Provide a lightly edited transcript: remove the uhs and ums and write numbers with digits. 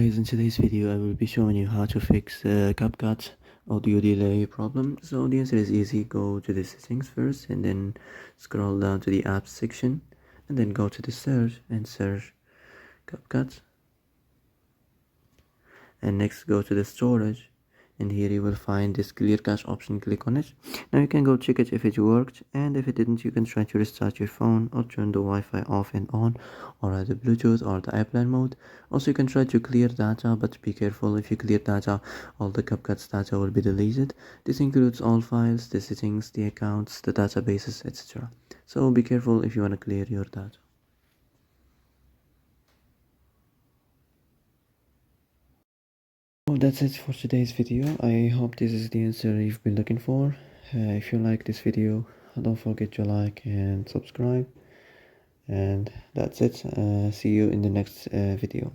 Guys, in today's video I will be showing you how to fix Capcut audio delay problem. So the answer is easy. Go to the settings first and then scroll down to the apps section and then go to the search and search Capcut, and next go to the storage, and here you will find this clear cache option. Click on it. Now you can go check it if it worked, and if it didn't you can try to restart your phone or turn the Wi-Fi off and on, or either Bluetooth or the airplane mode. Also you can try to clear data, but be careful. If you clear data, all the Capcut's data will be deleted. This includes all files, the settings, the accounts, the databases, etc. So be careful if you want to clear your data. Oh, that's it for today's video. I hope this is the answer you've been looking for. If you like this video, don't forget to like and subscribe. And that's it. See you in the next video.